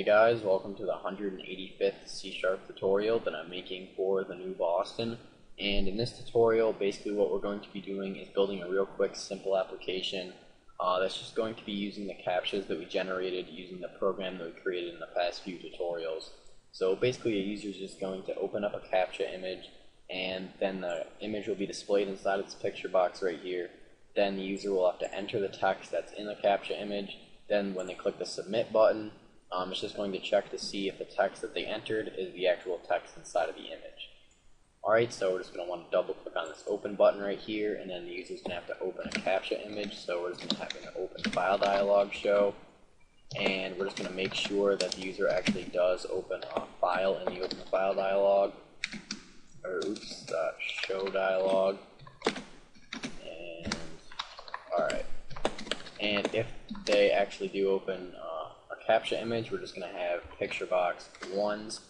Hey guys, welcome to the 185th C# tutorial that I'm making for the new Boston. And in this tutorial, basically what we're going to be doing is building a real quick, simple application that's just going to be using the captchas that we generated using the program that we created in the past few tutorials. So basically a user is just going to open up a Captcha image, and then the image will be displayed inside of this picture box right here. Then the user will have to enter the text that's in the Captcha image. Then when they click the submit button, it's just going to check to see if the text that they entered is the actual text inside of the image. Alright, so we're just going to want to double click on this open button right here, and then the user is going to have to open a Captcha image. So we're just going to have an open file dialog show, and we're just going to make sure that the user actually does open a file in the open file dialog, or oops, show dialog. And alright, and if they actually do open Captcha image, we're just going to have picture box 1's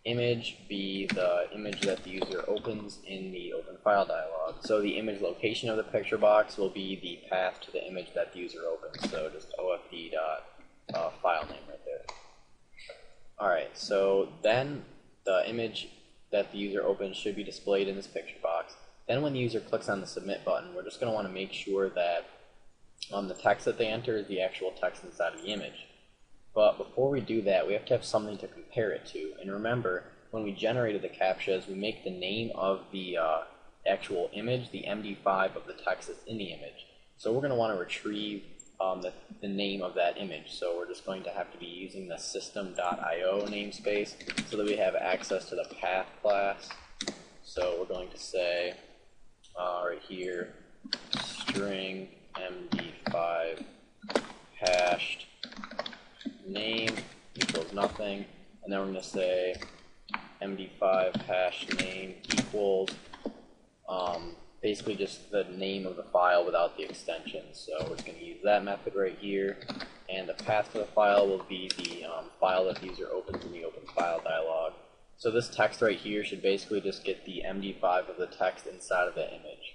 image be the image that the user opens in the open file dialog. So the image location of the picture box will be the path to the image that the user opens. So just OFD dot file name right there. Alright, so then the image that the user opens should be displayed in this picture box. Then when the user clicks on the submit button, we're just going to want to make sure that the text that they enter is the actual text inside of the image. But before we do that, we have to have something to compare it to. And remember, when we generated the captchas, we make the name of the actual image the MD5 of the text that's in the image. So we're going to want to retrieve the name of that image. So we're just going to have to be using the system.io namespace so that we have access to the path class. So we're going to say right here, string MD5 hashed name equals nothing, and then we're going to say MD5 hash name equals basically just the name of the file without the extension. So we're just going to use that method right here, and the path to the file will be the file that the user opens in the open file dialog. So this text right here should basically just get the MD5 of the text inside of the image.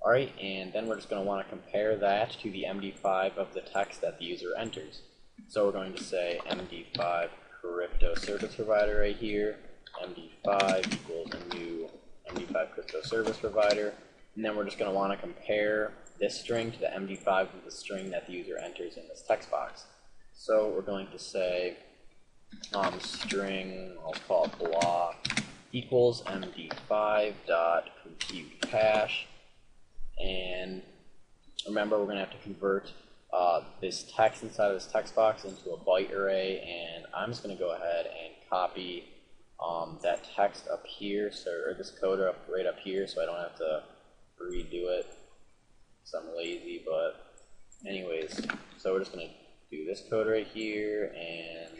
Alright, and then we're just going to want to compare that to the MD5 of the text that the user enters. So we're going to say MD5 crypto service provider right here, MD5 equals a new MD5 crypto service provider, and then we're just going to want to compare this string to the MD5 of the string that the user enters in this text box. So we're going to say string, I'll call it blah, equals MD5 dot compute hash, and remember we're going to have to convert this text inside of this text box into a byte array, and I'm just going to go ahead and copy that text up here, or this code right up here, so I don't have to redo it because I'm lazy. But anyways, so we're just going to do this code right here, and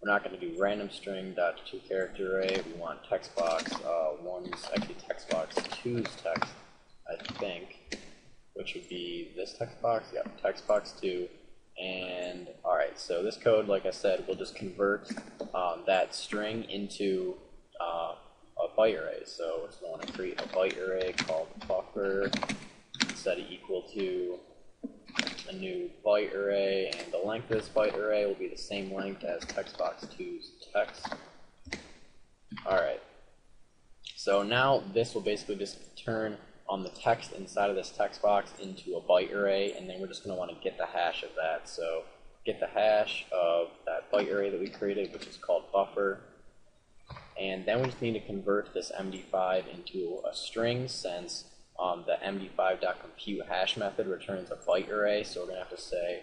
we're not going to do random string dot to character array. We want text box 1's, actually text box 2's text, I think, which would be this text box, yeah, text box 2. And alright, so this code, like I said, will just convert that string into a byte array. So we're just going to create a byte array called buffer, set it equal to a new byte array, and the length of this byte array will be the same length as text box 2's text. Alright, so now this will basically just turn the text inside of this text box into a byte array, and then we're just going to want to get the hash of that. So get the hash of that byte array that we created, which is called buffer, and then we just need to convert this MD5 into a string, since the MD5.compute hash method returns a byte array. So we're going to have to say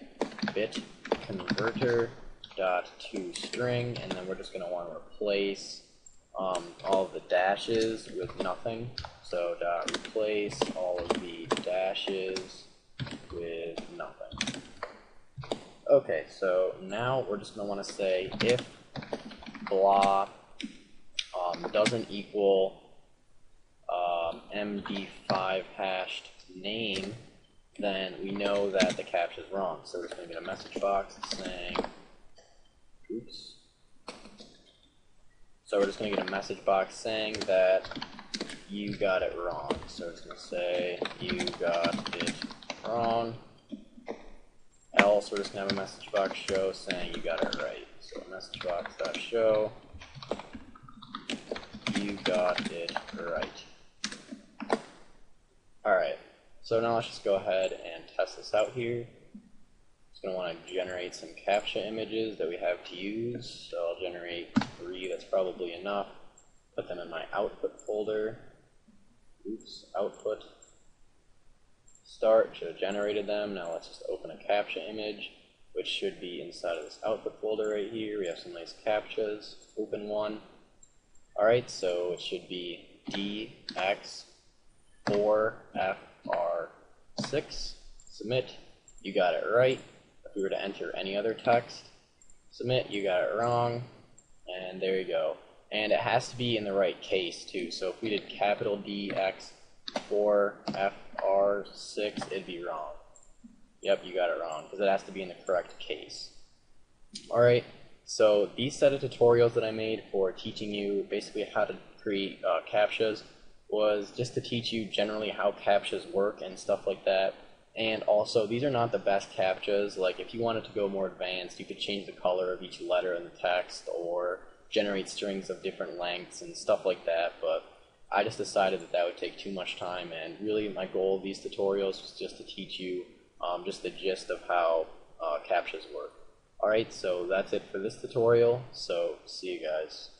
bit converter dot to string, and then we're just going to want to replace all of the dashes with nothing. So dot replace all of the dashes with nothing. Okay, so now we're just going to want to say if blah doesn't equal MD5 hashed name, then we know that the captcha is wrong. So we're just going to get a message box saying, oops. So we're just going to get a message box saying that you got it wrong. So it's going to say you got it wrong. Else we're just going to have a message box show saying you got it right. So show you got it right. Alright, so now let's just go ahead and test this out here. Just going to want to generate some Captcha images that we have to use. So I'll generate 3, that's probably enough. Put them in my output folder. Oops, output. Start, should have generated them. Now let's just open a Captcha image, which should be inside of this output folder right here. We have some nice Captchas. Open one. Alright, so it should be DX4FR6. Submit. You got it right. If we were to enter any other text, submit, you got it wrong. And there you go. And it has to be in the right case too. So if we did capital DX4FR6, it'd be wrong. Yep, you got it wrong, because it has to be in the correct case. Alright, so these set of tutorials that I made for teaching you basically how to create Captchas was just to teach you generally how Captchas work and stuff like that. And also, these are not the best Captchas. Like, if you wanted to go more advanced, you could change the color of each letter in the text or generate strings of different lengths and stuff like that, but I just decided that that would take too much time, and really my goal of these tutorials was just to teach you just the gist of how Captchas work. Alright, so that's it for this tutorial, so see you guys.